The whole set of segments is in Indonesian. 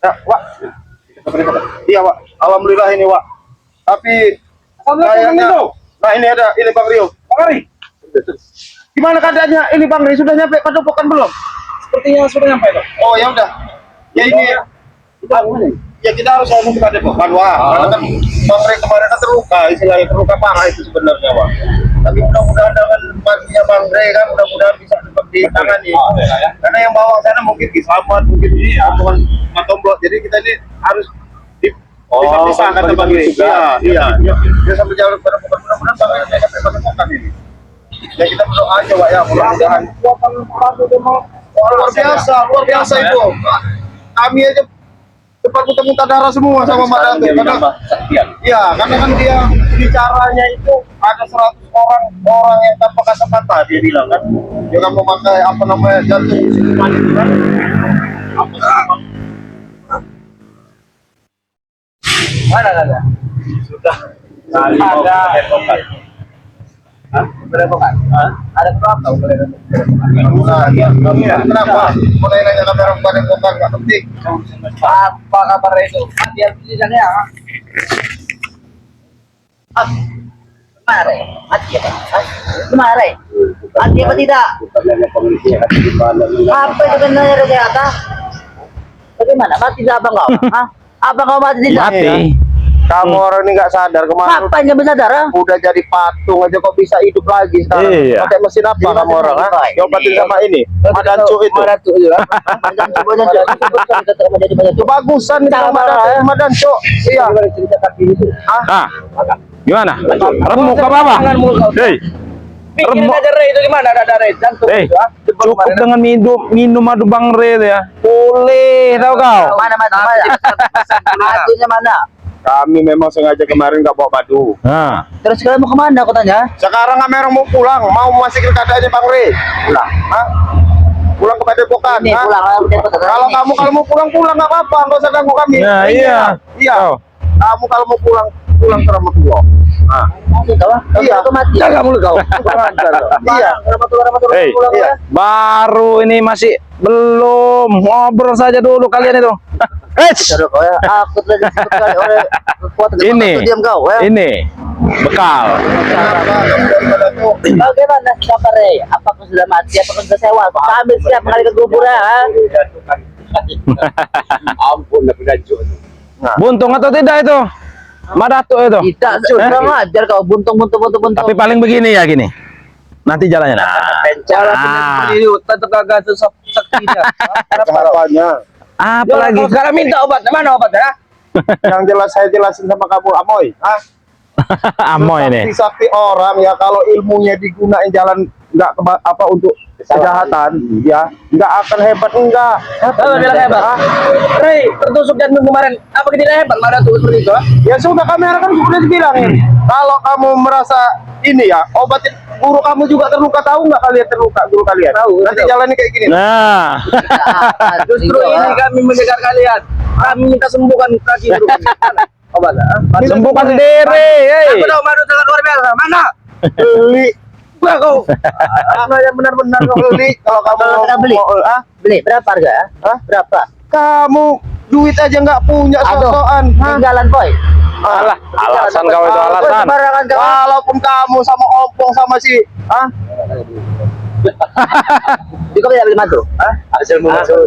Ya, Wak. Iya, Wak. Alhamdulillah ini, Wak. Tapi kayaknya, nah ini ada, ini Bang Rio. Bang Ri, gimana keadaannya ini Bang Ri? Sudah nyampe Padepokan belum? Sepertinya sudah nyampe dok. Oh ya udah. Ya ini ya. Ya kita harus ngomong ke Padepokan, Wak. Karena kan Bang Ri kemarin kan terluka, istilahnya terluka parah itu sebenarnya, Wak. Tapi mudah-mudahan dengan paginya Bang Ri kan mudah-mudahan bisa cepat ditangani. Karena yang bawa sana mungkin Kisamat, mungkin Patungan Matomblok. Jadi kita ini harus bisa kata Bang Ri. Iya. Dia sambil jalan pada mudah-mudahan Bang Ri sampai Padepokan ini. Ya kita berdoa aja, Wak, ya mudah-mudahan. Luar biasa itu. Kami aja cepat muntah darah semua sama Mbak Dato. Karena kan dia bicaranya itu ada 100 orang yang tanpa kata-kata dia bilang kan. Dia kan memakai apa namanya jantung siluman itu kan. Mana ada? Sudah. Ada. Padepokan. Ada berapa? Kenapa? Mau nanya kamera Padepokan nggak penting. Apa kabar itu? Biar di sana ya. Kemarin, mati ya? Kemarin, mati apa tidak? Apa itu sebenarnya ternyata? Bagaimana? Mati tidak abang kau? Abang kau mati tidak? Mati. Kamu orang ini nggak sadar kemarin. Apa yang bisa darah? Udah jadi patung aja kok bisa hidup lagi sekarang. Iya. Pakai mesin apa kamu orang? Diobatin sama ini. Madancu itu. Madancu ya. Itu bagusan itu Madancu. Iya. Cerita kaki itu. Ah, gimana? Remuk apa apa? Hei, Bikin darah itu gimana? Ada darah jantung. hei, cukup dengan minum madu Bang Re itu ya. Boleh, tahu kau? Mana? Madunya mana? Kami memang sengaja kemarin nggak bawa madu. Nah, Terus kalian mau kemana kotanya? Sekarang Amerong mau pulang, mau masukin keadaannya Bang Re. Pulang. Hah? Pulang ke Padepokan. Ini Hah? pulang. Kalau mau pulang nggak apa-apa, nggak usah ganggu kami. ya, iya. Iya. Oh. Kamu kalau mau pulang ke Ramatullah. Nah. Iya. Aku mati. Jaga mulut kau. Iya. Hei, Iya. baru ini masih belum ngobrol saja dulu kalian itu. Aku tadi sekali oleh kekuatan diam kau. Ini bekal. Bagaimana kabarnya? Apakah sudah mati? Apakah sudah sewa? Kami siap mengalir ke kuburan. Ampun, tapi ganjur. Buntung atau tidak itu? Madato itu. Tidak, sudah ngajar kau buntung. Tapi paling begini ya gini. Nanti jalannya. Cara tetap gagal saktinya. Apanya? Apalagi Sekarang minta obat. Mana obatnya? Yang jelas saya jelasin sama kamu, Amoy. Hah? Amoy ini. Sakti orang ya kalau ilmunya digunain jalan nggak apa untuk kejahatan, ya nggak akan hebat enggak. Bilang hebat. Rey, tertusuk jantung kemarin. Apa tidak hebat? Mana tuh seperti itu? Ya sudah kamera kan sudah dibilangin. Kalau kamu merasa ini ya obatin guru kamu juga terluka, tahu nggak kalian terluka guru kalian? Tahu. Nanti jalannya kayak gini. Nah, Justru ini kami menjaga kalian. Kami minta sembuhkan kaki guru kami. Obat. sembuhkan diri. Hei. Aku tahu baru sangat luar biasa. Mana? Beli. Gua kau. Apa yang benar-benar kau beli? Kalau kamu beli. Beli berapa harga? Hah? Berapa? Kamu duit aja nggak punya sok-sokan. Tinggalan boy. Alah, alasan kau itu alasan. Sembarangan kau. Walaupun kamu sama ompong sama si, Juga bisa beli madu.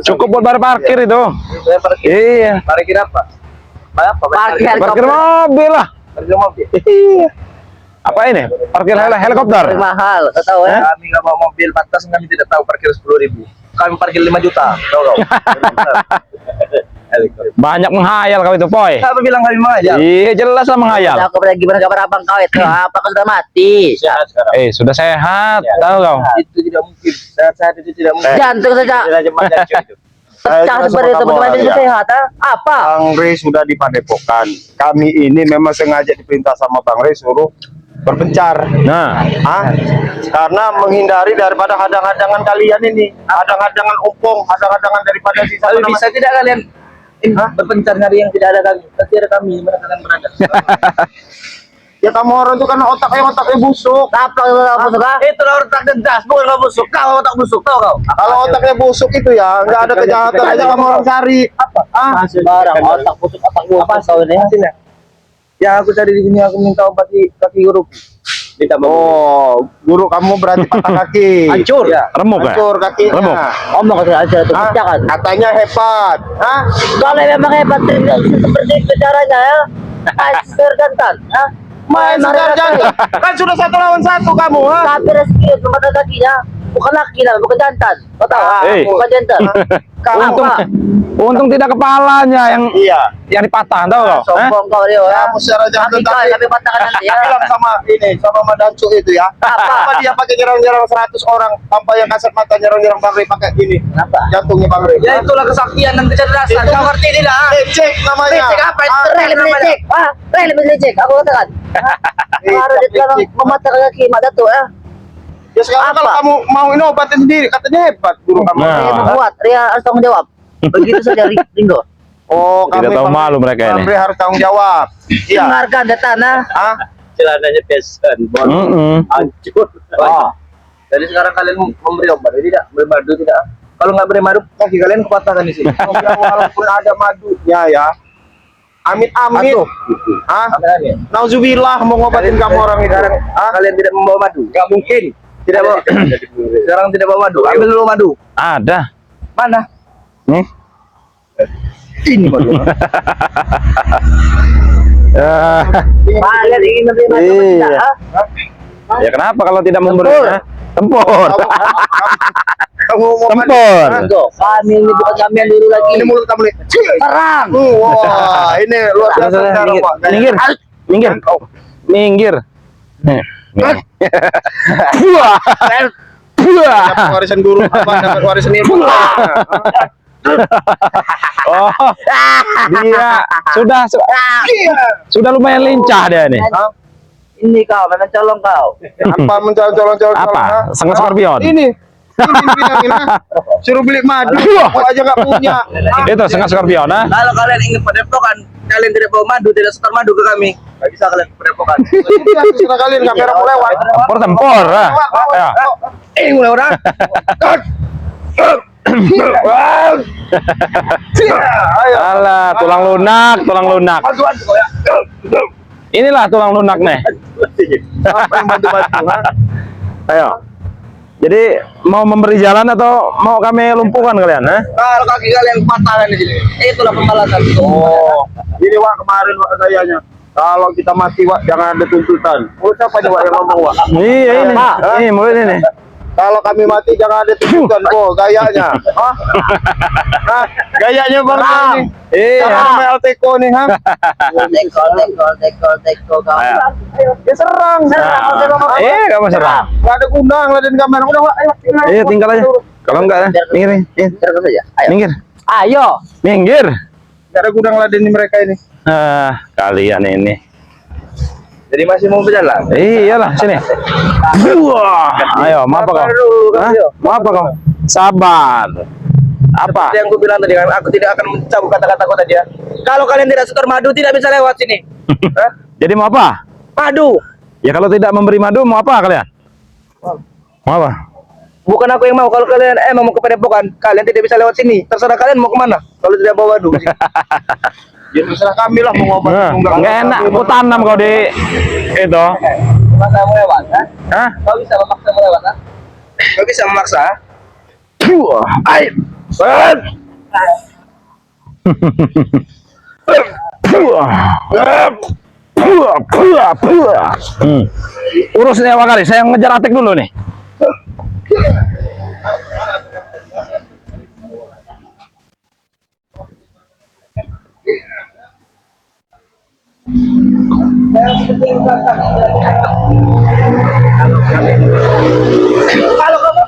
Cukup buat bayar parkir itu. Iya. Parkir apa? Parkir Mobil lah. Parkir mobil. Iya. Apa ini? Parkir helikopter. Mahal, tahu ya? Kami nggak bawa mobil, pantas kami tidak tahu parkir 10.000. Kami parkir 5 juta, tahu kau? Banyak menghayal kau itu, Poy. Siapa bilang kami menghayal? Iya, jelas lah menghayal. Aku gimana kabar abang kau itu? Apakah sudah mati? Sehat sekarang. Sudah sehat, tahu kau? Itu tidak mungkin. Sehat itu tidak mungkin. Jantung saja. Pecah seperti itu, bagaimana bisa sehat? Apa? Bang Re sudah di Padepokan. Kami ini memang sengaja diperintah sama Bang Re suruh berpencar. Nah, karena menghindari daripada hadang-hadangan kalian ini, hadang-hadangan ompong, hadang-hadangan daripada sisa. Tapi bisa tidak kalian berpencar hari yang tidak ada kami? Pasti ada kami, mana kalian berada? Ya kamu orang itu kan otaknya busuk. Apa otak busuk ah? Itu lah otak gas, bukan kau busuk. Kau otak busuk, tahu kau? Kalau otaknya busuk itu ya nggak ada kejahatan aja kamu orang cari. Apa? Barang otak busuk, otak busuk. Apa kau ini? Ya aku cari di sini, aku minta obat di kaki guru. Oh, guru kamu berarti patah kaki. Hancur. Ya, Remuk ya? hancur kakinya. Remuk. Ngomong ke aja tuh, Hah? jangan. Katanya hebat. Hah? Kalau memang hebat seperti itu caranya ya. Master jantan, ah. Main segar jantan. Kan sudah 1 lawan 1 kamu, ha? Tapi rezeki itu mata kakinya. Bukan laki lah, bukan jantan. Kau tahu? Hei. Bukan jantan. Untung, Apa? untung tidak kepalanya Iya. yang dipatah, tahu kau? Hah? Sombong kau dia ya. Kamu secara jantan Tapi patahkan nanti ya. bilang sama Madancu itu ya. Apa dia pakai nyerang-nyerang 100 orang tanpa yang kasat mata nyerang-nyerang Bang Rey pakai ini. Kenapa? Jantungnya Bang Rey. Ya itulah kesaktian dan kecerdasan. Kau ngerti tidak? Lecek namanya. Lecek apa? Rel lecek. Ah, rel lecek. Aku katakan. Harus dibilang mematahkan kaki mak datuk ya. Ya sekarang Apa? kalau kamu mau ini obatin sendiri, katanya hebat guru kamu. Nah. Saya membuat, Ria harus tanggung jawab. Begitu saja Ringo. Oh, Tidak tahu Bang malu mereka Bang ini. Rey harus tanggung jawab. Iya. Dengarkan data nah. Ah, Celananya pesan. Hancur. Oh. Jadi sekarang kalian memberi obat, tidak beri madu tidak? Kalau nggak beri madu, kaki kalian kepatahkan di sini. Ya, walaupun ada madunya ya. Amit-amit. Ah, nauzubillah mau ngobatin kamu orang itu. Sekarang kalian tidak membawa madu. Nggak mungkin. Tidak bawa. Sekarang tidak bawa madu. Ambil dulu madu. Ada. Mana? Nih. Ini madu. Kalian ingin memberi madu Iya. tidak? Ah? Ya kenapa kalau tidak memberi? Tempur. Hah? Tempur. Kamu mau Tempur. Tuh, kami ini bukan kami yang dulu lagi. Ini mulut kamu nih. Perang. Wah, ini luar biasa sekarang, Pak. Minggir. Minggir. Minggir. Wah. Wah. Dapat warisan guru apa dapat warisan ilmu. Oh, dia sudah lumayan lincah dia nih. Hah? Ini kau, memang colong kau. Apa mencolong-colong Apa? Sangat Scorpion. Ini bilangin ah. Suruh beli madu, aku aja nggak punya. Itu sangat Scorpion, nah. Kalau kalian ingin padepokan, kalian tidak bawa madu, tidak setor madu ke kami. Gak bisa kalian ke padepokan. Ini terserah kalian kamera mau lewat. Tempur. Ah. Ya. Ini mulai orang. Alah, tulang lunak. Inilah tulang lunak nih. Apa yang bantu-bantu? Ha? Ayo. Jadi mau memberi jalan atau mau kami lumpuhkan kalian, ha? Kalau kaki kalian patahkan di sini, itulah pembalasan. Oh, ini Wak kemarin Wak katanya. Kalau kita mati Wak jangan ada tuntutan. Oh, siapa nih Wak yang ngomong Wak? Iya ini. Ini mulai ini. Kalau kami mati jangan ada tuntutan. Oh, gayanya. Hah? Hah? Gayanya Bang ini. Iya. Sama LTK nih, ha? Teko kau. Ya serang. Kamu serang. Enggak ada gunang, laden kamera. Udah Wak, ayo. Iya, tinggal aja. Kalau enggak, minggir nih. Terus saja. Ayo. Minggir. Ayo. Minggir. Enggak ada gudang laden mereka ini. Kalian ini. Jadi masih mau berjalan? Iyalah, sini. Wah, ayo, mau apa kau? Hah? Mau apa kau? Sabar. Apa? Seperti yang aku bilang tadi, aku tidak akan mencabut kata-kataku tadi ya. Kalau kalian tidak setor madu, tidak bisa lewat sini. Hah? Jadi mau apa? Madu. Ya kalau tidak memberi madu, mau apa kalian? Mau apa? Bukan aku yang mau. Kalau kalian mau ke padepokan, kalian tidak bisa lewat sini. Terserah kalian mau kemana. Kalau tidak bawa madu. Ya terserah kami lah mau ngobat. Enggak enak, aku tanam kau di itu. Masa mau lewat? Hah? Kau bisa memaksa mau lewat? Kau bisa memaksa? Ayo. Urus nih awak kali, saya ngejar Atik dulu nih. Kalau kamu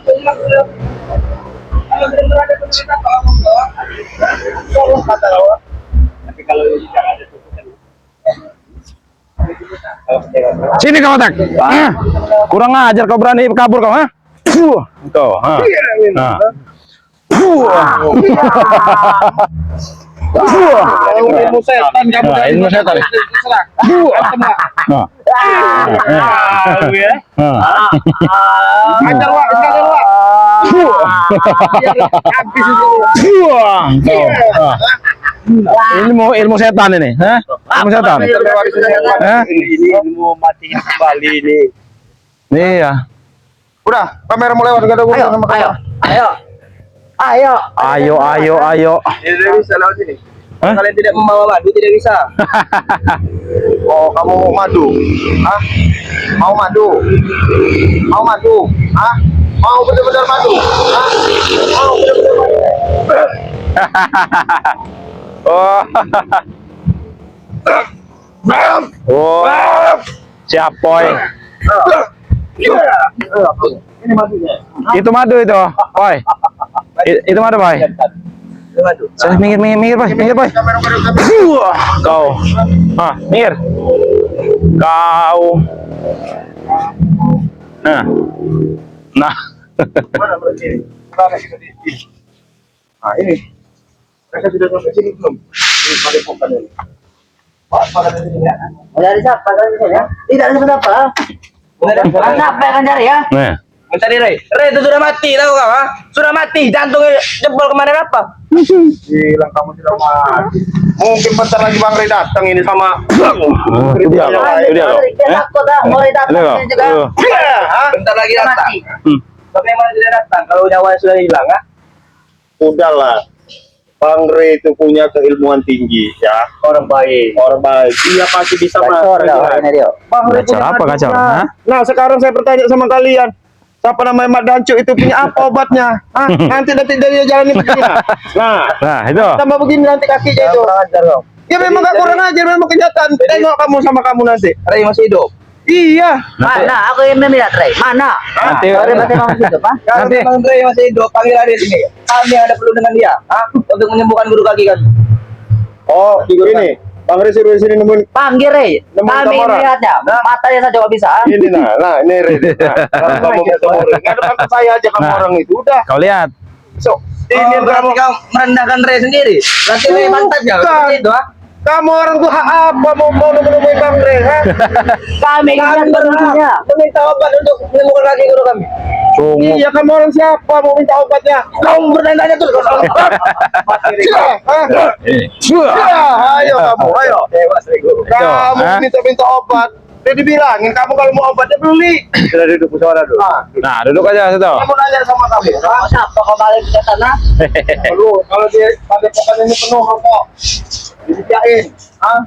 kalau benar ada pemerintah kalau kata lawan. Tapi kalau jangan ada tuntutan. Sini kau Atik. Kurang ajar kau berani kabur kau, ha? Kau, ha. Ilmu setan kamu. Nah, ilmu setan. Serang. Nah. Ajar Wak, sekali Wak. Habis itu. Buang kau. Ilmu setan ini, hah? Ilmu setan. Hah? Ini ilmu mati kembali ini. Iya. Udah, kamera mulai lewat, gak ada urusan sama kamera. Ayo. Tidak bisa lewat sini. Hah? Kalian tidak membawa madu tidak bisa. Oh, kamu mau madu? Hah? Mau madu? Mau madu? Hah? Mau benar-benar madu? Hah? Mau benar-benar madu? Oh. Siap, boy. Ini madunya. Itu madu itu, boy. Itu madu, boy. Saya minggir, boy. Kamera. Kau. Minggir. Kau. Nah. Mana berarti? Mana kita di sini? Nah, ini. Mereka sudah sampai sini belum? Ini pada bukan ini. Pak, pada di sini ya. Dari siapa kan ya? Tidak ada siapa. Siapa yang cari ya? Nah. Mencari Ray. Ray itu sudah mati tahu kau? Sudah mati, jantungnya jebol kemana apa? Bilang kamu tidak mati. Mungkin bentar lagi Bang Ray datang ini sama. Itu dia loh. Bentar lagi datang. Bagaimana tidak datang kalau nyawanya sudah hilang? Udahlah. Bang Ray itu punya keilmuan tinggi ya. Orang baik. Dia pasti bisa Gacor masuk. dia. Bang Ray Gacor punya apa, madu gacor? lah. Hah? Nah, sekarang saya bertanya sama kalian. Siapa namanya Mat Dancu itu punya apa obatnya? Hah? Nanti dia jalani begini. Nah, itu. Tambah begini nanti kakinya itu. Ya memang gak kurang ajar, memang kenyataan. Tengok kamu sama kamu nanti. Ray masih hidup. Iya. Mana? Aku yang melihat Ray. Mana? Nanti. Ray masih hidup, Pak. Kalau Nanti. memang Ray masih hidup, panggil Ray sini. Kami ada perlu dengan dia, untuk menyembuhkan guru kaki kami. Oh, ini. Bang Ray suruh sini nemuin. Panggil Ray. Nemuin Kami kamera. melihatnya. Matanya saja kok bisa. Ini nah ini Ray. Kalau kamu ketemu Ray, nggak ada kata saya aja kamu Nah. orang itu. Udah. Kau lihat. So, ini Berarti kamu. kau merendahkan Ray sendiri. Nanti Ray pantatnya. Bukan. Seperti itu, Kamu orang tuh hak apa mau nemuin Bang Ray, ha? Kami ingin berdunia. Meminta obat untuk menyembuhkan kaki guru kami. Sungguh. Iya, kamu orang siapa mau minta obatnya? Kau bertanya tuh. Ayo kamu, ayo. Kamu Hah? minta obat. Udah dibilangin kamu kalau mau obatnya beli. Sudah duduk suara dulu. Nah, duduk aja situ. Kamu nanya sama kamu. Siapa kau balik ke sana? Kalau dia pada pokan ini penuh rokok, disediain. Enak.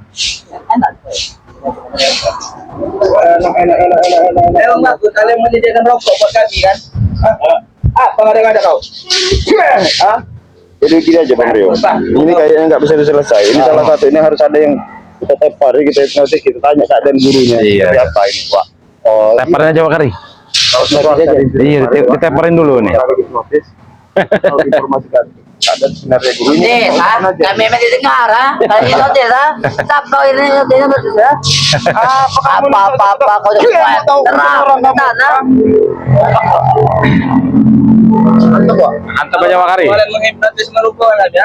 Enak. Memang bagus kalian menyediakan rokok buat kami kan? Apa ada kau? Jadi gini aja Bang Rio. Ini kayaknya nggak bisa diselesai. Ini salah satu. Ini harus ada yang kita tepar, kita hipnotis, kita tanya keadaan gurunya. Iya. Seperti apa ini, Pak? Oh, Teparin aja, Pak Kari. Iya, diteparin dulu nih. Hipnotis. Kalau informasikan keadaan sebenarnya gurunya. Kami masih dengar, kami notis, Sab kau ini notis, Apa kau jangan terang, Mantap aja, Pak Kari. Kalian menghipnotis merupakan aja.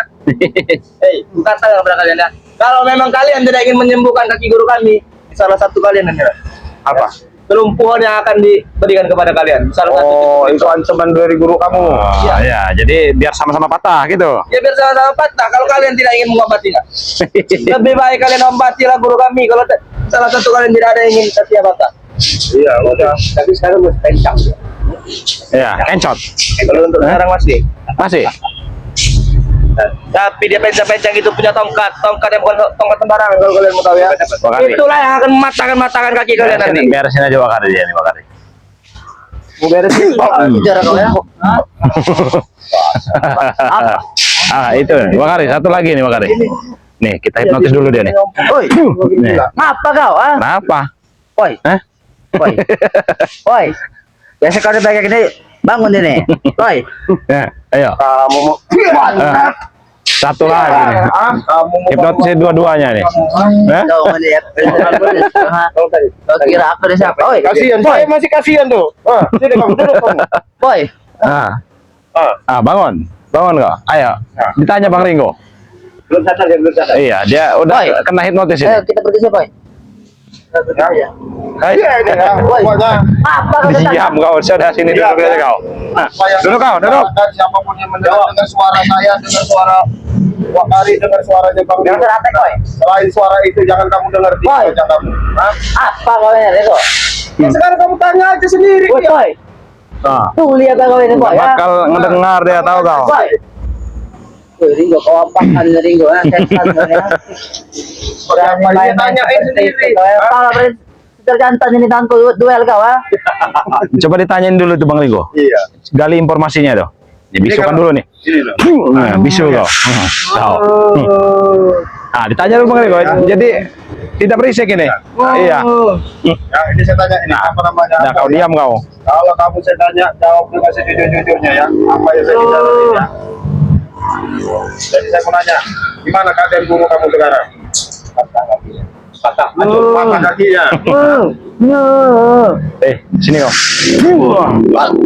Hei, katakan kepada kalian ya. Kalau memang kalian tidak ingin menyembuhkan kaki guru kami, salah satu kalian nanti. Apa? Kelumpuhan yang akan diberikan kepada kalian. Salah satu. Oh, itu ancaman dari guru kamu. Ya, jadi biar sama-sama patah gitu. Ya biar sama-sama patah. Kalau kalian tidak ingin mengobatinya, lebih baik kalian obatilah guru kami. Kalau salah satu kalian tidak ada yang ingin setia patah. Iya, udah. Tapi sekarang masih kencang. Ya, encot. Kalau untuk sekarang masih. Masih. Tapi dia pencang-pencang itu punya tongkat yang bukan tongkat sembarangan kalau kalian mau tahu ya. Pak Kari. Itulah yang akan mematahkan kaki kalian nanti. Beresin aja, Pak Kari. Ya, nih, Pak Kari. Mau beresin? Bicara kau ya. Itu nih, Pak Kari. Satu lagi nih, Pak Kari. Nih, kita hipnotis dulu dia nih. Oi, Nih. ngapa kau? Kenapa? Oi, Hah? oi. Biasa kau udah kayak gini, bangun ini. Oi. Ya, ayo. Kamu mau Satu lagi nih. kamu mau Hipnotis dua-duanya nih. Hah? Kau melihat. Kau kira aku ada siapa? Oi, kasihan, saya masih kasihan tuh. Sini kamu duduk kamu. Oi. Bangun. Bangun kau. Ayo. Ditanya Bang Ringo. Belum sadar ya, belum sadar. Iya, dia udah kena hipnotis ini. Ayo kita pergi siapa? Ya. Iya ini ya, pokoknya. Apa kau datang? Diam kau, sudah sini duduk aja kau. Nah, duduk kau, duduk. Dan siapapun yang mendengar suara saya, dengar suara Wakari, dengar suaranya Bang Jangan Rio. terhati kau. Selain suara itu jangan kamu dengar di Boy. wajah kamu. Hah? Apa kau ini kau? Ya, sekarang kamu tanya aja sendiri. Boy, boy. Nah, Tuh lihat kau ini boy ya. bakal ngedengar dia tahu kau. Boy. Boy, Ringo kau apaan Ringo ya? Setan kau ya. Siapa yang tanyain sendiri? Kalau terjantan ini tangku duel kau ah. Coba ditanyain dulu tuh Bang Ringo. Iya. Gali informasinya tuh. Dibisukan dulu nih. Ini loh. Nah, bisu kau. Tahu. Nah, ditanya dulu Bang Ringo. Jadi tidak berisik ini. Iya. Ya, ini saya tanya ini apa namanya? Nah, kau diam kau. Kalau kamu saya tanya, jawab dengan sejujur-jujurnya ya. Apa yang saya bisa ya. Jadi saya mau nanya, gimana keadaan guru kamu sekarang? Patah kakinya. Patah kakinya. Sini kau.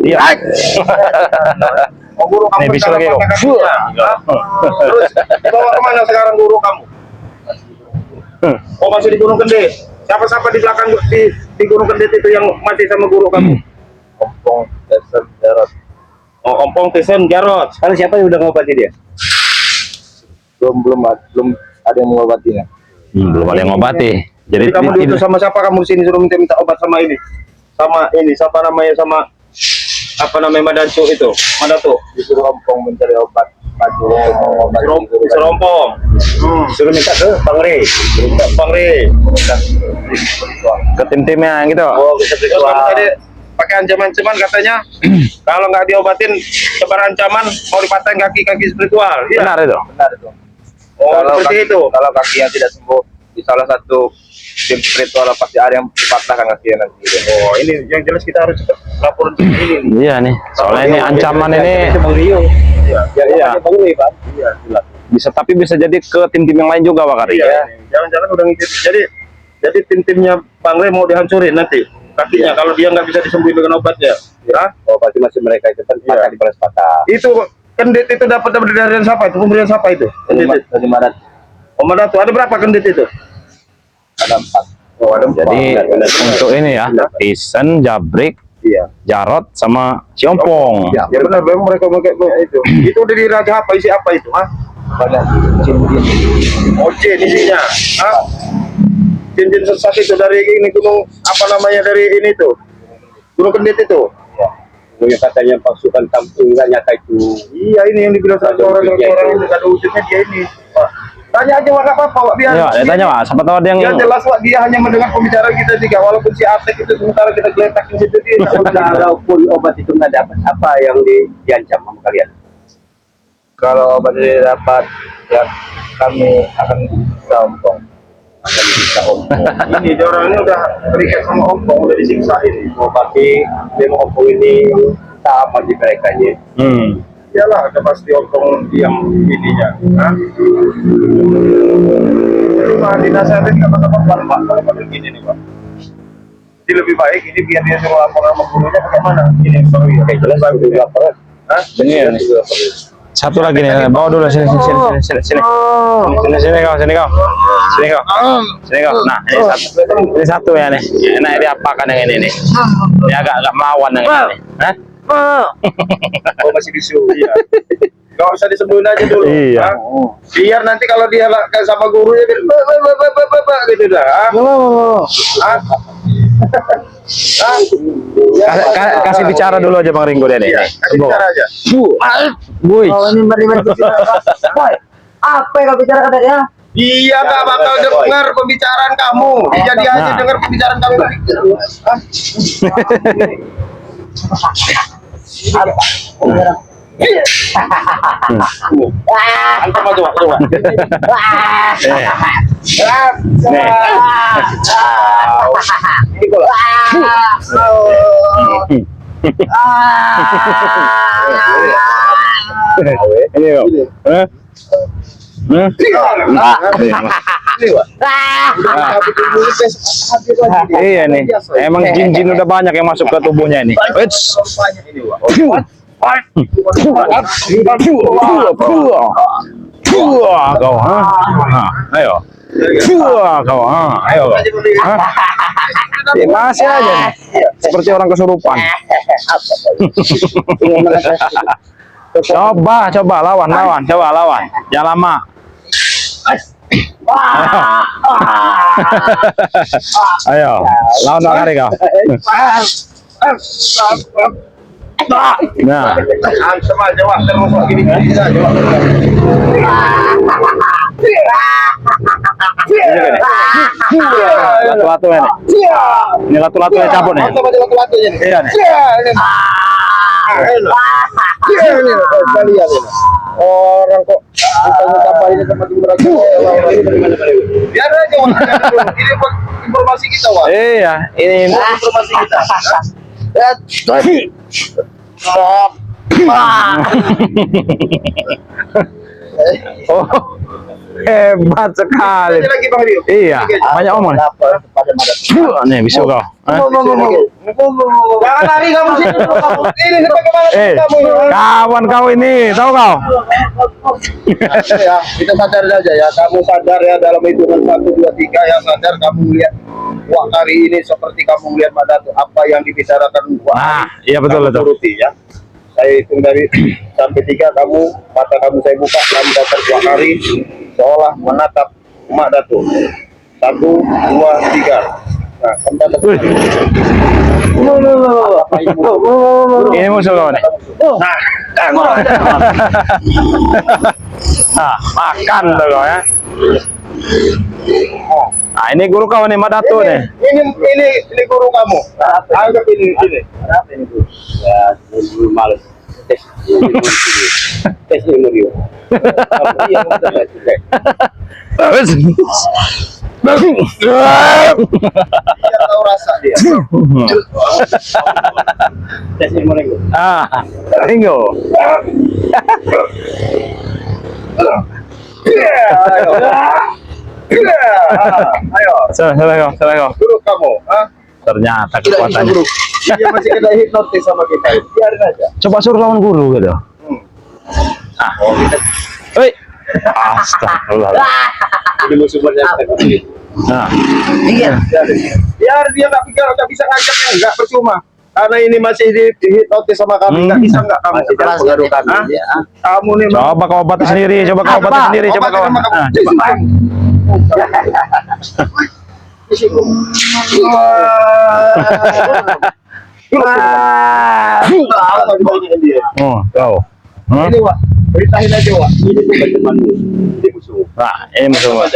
Iya. Oh, guru kamu Nih, bisu lagi kau. patah kakinya. Hah? Terus dibawa kemana sekarang guru kamu? Oh, masih di Gunung Kendet. Siapa-siapa di belakang di Gunung Kendet itu yang masih sama guru kamu? Ompong Tesen Jarot. Oh, Ompong Tesen Jarot. Kalau siapa yang udah ngobati dia? Belum ada yang mengobatinya. Belum ada yang ngobati. Jadi Jadi kamu diutus sama siapa kamu di sini suruh minta obat sama ini? Sama ini, siapa namanya sama apa namanya Madancu itu? Madato. Disuruh Ompong mencari obat. Disuruh Ompong. Suruh minta ke Bang Rey. Bang Rey. ke tim-timnya gitu. Oh, terus kamu tadi pakai ancaman-ancaman katanya kalau nggak diobatin sebar ancaman mau dipatahin kaki spiritual. Iya. Benar itu. Benar itu. Oh, seperti itu. Kalau kaki yang tidak sembuh di salah satu tim spiritual pasti ada yang dipatahkan kakinya nanti. Oh, ini yang jelas kita harus cepat laporan ke ini. Iya nih. Soalnya ini ancaman ini Bang Rio. Iya. Iya. Bang Rio, Bang. Iya, jelas. bisa, tapi bisa jadi ke tim-tim yang lain juga Pak Kari. Iya. Jangan-jangan udah ngikut. Jadi tim-timnya Bang Rey mau dihancurin nanti kakinya kalau dia nggak bisa disembuhin dengan obatnya. Ya. Oh, pasti masih mereka itu kan patah di balas patah. Itu kendit itu dapat dari siapa itu? Pemberian siapa itu? Kendit. Dari Maret Oh, Madato. Ada berapa kendit itu? ada 4. Oh, ada 4. Jadi untuk ini ya, Tisen, Jabrik, Iya. Jarot sama si Ompong. Ya benar, memang mereka pakai itu. Itu dari raja apa? Isi apa itu? Hah? Pada cincin. Oh, jin isinya. Hah? Jin sesat itu dari ini gunung apa namanya dari ini tuh? Gunung Kendit itu. Yang katanya pasukan kampung nggak nyata itu. Iya, ini yang dibilang satu orang itu ada wujudnya dia ini. Wah, tanya aja Wak, nggak apa-apa Wak, biar. Ya, tanya Pak, siapa tahu ada yang Dia jelas Wak, dia hanya mendengar pembicaraan kita tiga. Walaupun si Atek itu sementara kita geletak di situ dia nggak mau dengar. Kalaupun obat itu nggak dapat, apa yang diancam sama kalian? Kalau obat itu dapat, ya kami akan sombong. Akan bisa ompong. Ini dia orang ini udah terikat sama Ompong, udah disiksa ini. Oh, tapi memang ompong ini sama di mereka nya. Iyalah, ada pasti Ompong yang ininya. Hah? Jadi bahan dinasihatin nggak apa-apa Pak, kalau model gini nih Pak. Jadi lebih baik ini biar dia suruh lapor sama gurunya bagaimana? Ini sorry ya. Jelas sudah laporan. Hah? Ini nih. Satu lagi nih, bawa dulu sini kau. Nah, ini satu ya nih. Enak diapakan yang ini nih? Ini agak melawan yang ini. Hah? Oh, masih bisu. Iya. Gak usah disembunyiin aja dulu. Iya. Hah? Biar nanti kalau dia sama gurunya gitu dah. Hah? Kasih bicara dulu aja Bang Ringo deh nih. Iya, kasih bicara aja. Woi. Oh ini meri-meri bicara. Boy, apa yang kau bicarakan tadi ya? Iya, gak bakal dengar pembicaraan kamu. Jadi aja Nah. dengar pembicaraan kamu. Antar maju, coba. Ini kok. Iya nih. Emang jin-jin udah banyak yang masuk ke tubuhnya ini. Wah, kau, ha? Ayo. Wah, kau, ha? Ayo, kau. Hah? Masih aja nih. Seperti orang kesurupan. Coba lawan. Jangan lama. Ayo, lawan dua kali kau. Nah, Sama aja, Wak. Terus gini-gini aja, Wak. latu-latu ini. Ini latu-latu yang cabut nih. Mantap aja latu-latunya nih. Iya nih. Kita lihat ini. Orang kok bukannya kabar ini sama tim mereka. Biar aja, Wak. Ini informasi kita, Wak. Iya, ini Informasi kita. oh, hebat sekali. Ini lagi Bang Rio. Iya, banyak omong. Nih, bisa kau. Hah? Jangan lari kamu sini. Ini sebagai mana kamu? Kawan kau ini, tahu kau? Ya, kita sadar saja ya. Kamu sadar ya dalam hitungan 1, 2, 3 yang sadar kamu lihat Wak hari ini seperti kamu lihat pada apa yang dibicarakan Wak. Nah, iya betul Kamu betul. turuti ya. Saya hitung dari sampai 3, kamu mata kamu saya buka, kamu datar Wak hari seolah menatap Mak Datuk. 1, 2, 3. Nah, kamu datar. Ini musuh kau nih. Nah, makan tuh kau ya. Nah, ini guru kau nih, Mak Datuk nih. Ini guru kamu. Anggap ini. Kenapa ini Bu? Ya, dulu males. Tes ilmu dia. Iya, betul lah. Dia tahu rasa dia. Tes ilmu lagi. Ringo. Ayo. Salah kau. Guru kamu, Ternyata tidak bisa kekuatannya. guru. Dia masih kena hipnotis sama kita. Biarin aja. Coba suruh lawan guru gitu. Hei. Astagfirullah. Ini musuh banyak. Nah, Iya. Biar dia nggak bisa ngajaknya, nggak percuma. Karena ini masih dihipnotis sama kami, nggak bisa nggak kamu. Masih dalam pengaruh kami. Hah? Ya. Kamu nih. coba kau obati sendiri, coba kau obati sendiri, coba kau. Nah, coba. Apa dibanyakin dia? Oh, kau. Hah? Ini Wak, beritahin aja Wak. Ini bukan temanmu. Ini musuh. Nah, ini musuh.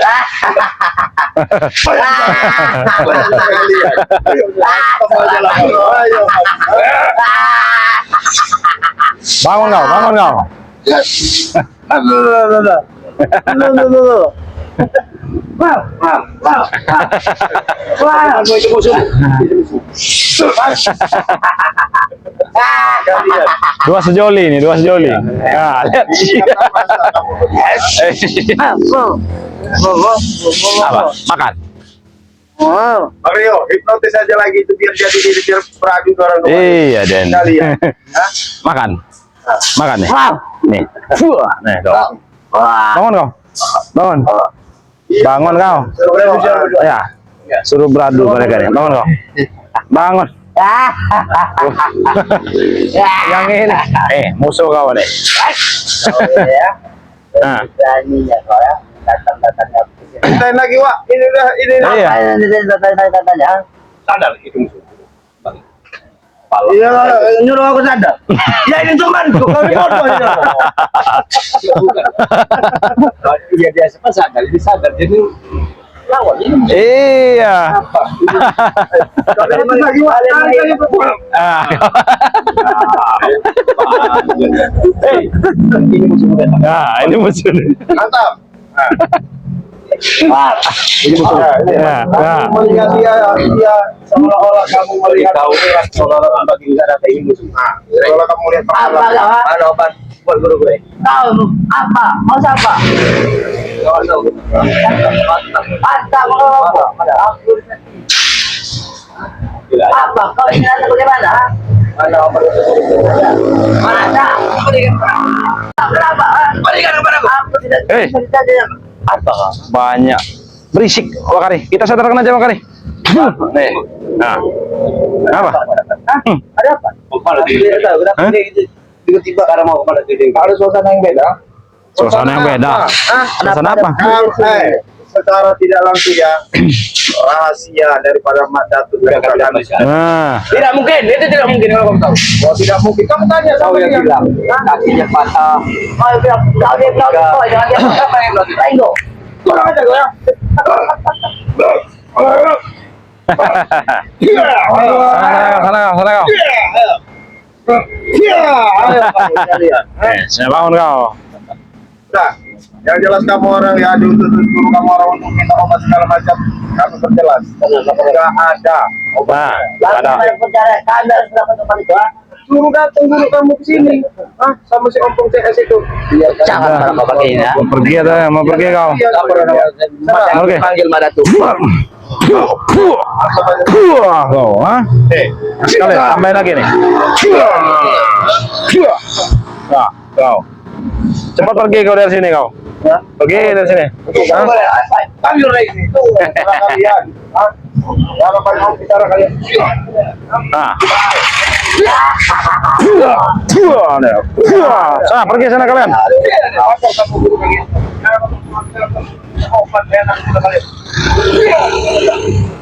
Bangun kau. Temanmu itu musuh. Dua sejoli nih. Nah, lihat. Apa? Makan. Mario, hipnotis aja lagi itu biar jadi diri biar beradu orang tua. Iya, Den. Kalian. Makan nih. Nih. Nih, kau. Bangun kau. Bangun kau. Ya. Suruh beradu mereka nih. Bangun kau. Bangun. Yang ini. Musuh kau nih. Nah. Beraninya kau ya. Datang-datangnya. Ceritain lagi Wak, ini Iya. Datang-datangnya. Sadar itu musuh. Iya, nyuruh aku sadar. Ya ini temanku, kau ini bodoh ini. Iya dia sempat sadar, ini sadar jadi lawan ini. Iya. Kalau itu lagi Wak, Ah. Ini musuh bukan. Nah, ini musuh. mantap. Ini musuh. Ya. Kamu melihat dia seolah-olah kamu melihat Tahu seolah-olah bagi negara ini musuh. seolah kamu lihat Apa kepala. kau? Ada obat buat guru gue. Kau apa? Mau siapa? Kawan tahu. Mantap kau. Apa? Kau ini ada bagaimana? Ada obat. Mana? Berikan. Kenapa? Berikan kepada aku. Aku tidak Apa? Banyak. Berisik, Wakari. Kita sadarkan aja, Wakari. Nih. Nah. Apa? Ada apa? Hah? Tiba-tiba karena mau kemana jadi. Ada suasana yang beda. Suasana yang beda. Suasana apa? Secara tidak langsung ya rahasia daripada mata itu Nah. Tidak mungkin, itu tidak mungkin kalau kamu tahu. oh tidak mungkin kamu tanya Tahu sama yang dia bilang kakinya patah. Oh, dia bilang, oh, jangan dia apa yang bilang lain dong. kurang aja gue ya Sana kau. Saya bangun kau. udah yang jelas kamu orang ya diutus guru kamu orang untuk minta obat segala macam kamu perjelas nggak ada Nah, Lalu ada. saya percaya Anda sudah tempat itu. suruh datang guru kamu ke sini sama si ompong CS itu Jangan kalau kau pakai ini ya. Mau pergi atau mau pergi kau? Oke. Panggil Madatu. Kau, ah? Sekali, tambahin lagi nih. Nah, kau. Cepat pergi kau dari sini kau. Pergi dari sini. Hah? ambil lagi itu cara kalian cara kalian bicara kalian Nah. Sana, pergi sana kalian. apa kamu guru kalian obat enak sudah kalian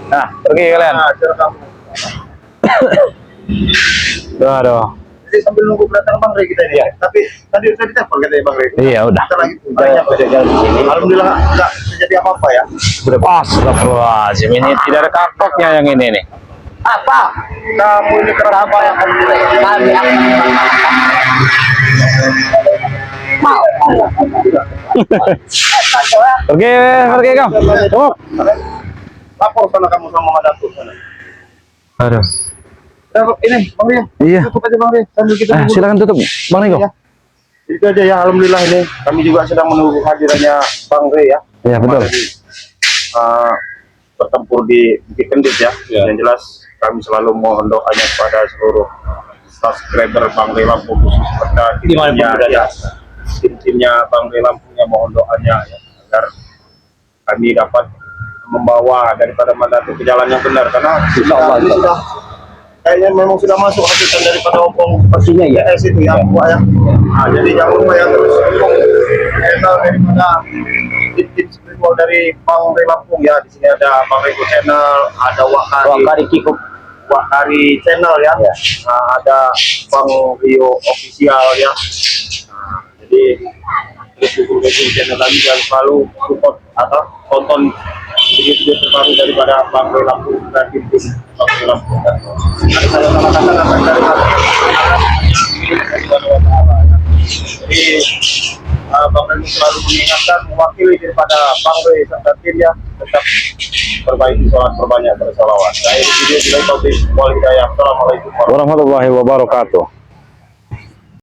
Nah, pergi kalian. cara kamu Aduh. jadi sambil nunggu datang Bang Rey kita ini ya. Tapi tadi udah ditelepon katanya Bang Rey. Iya, udah. Kita lagi banyak alhamdulillah enggak terjadi apa-apa ya. Astagfirullahaladzim, ini tidak ada kapoknya yang ini nih. Apa? Kamu ini kenapa yang kamu bilang? Kami akan mau. Pergi kau. Cukup. Lapor sana kamu sama Madatu sana. Aduh. Ini Bang Rey. Iya. Cukup aja Bang Rey. Sambil kita nunggu. Silakan tutup, Bang Niko. Ya. Itu aja ya, alhamdulillah ini kami juga sedang menunggu kehadirannya Bang Rey ya. Iya, betul. Jadi, bertempur di Bukit Kendit ya. Yang jelas kami selalu mohon doanya kepada seluruh subscriber Bang Rey Lampung khusus serta tim-timnya Bang Rey Lampungnya mohon doanya ya, agar kami dapat membawa daripada Madatu ke jalan yang benar karena ini sudah kayaknya memang sudah masuk hasutan daripada ompong pastinya ya itu ya Pak ya. Nah, jadi jangan lupa ya terus channel daripada tim spiritual dari Bang Rey Lampung ya. Di sini ada Bang Rey Channel, ada Wakari Kikuk, Wakari Channel ya. Nah, ada Bang Rio Official ya. Nah, jadi terus dukung channel lagi dan selalu support atau tonton video-video terbaru daripada Bang Rey Lampung dan tim Bang Rey Lampung. Ada saya kata-kata dari jadi Bang Rey selalu mengingatkan mewakili daripada Bang Rey serta timnya tetap perbaiki sholat perbanyak bersolawat. Saya di video Assalamualaikum warahmatullahi wabarakatuh.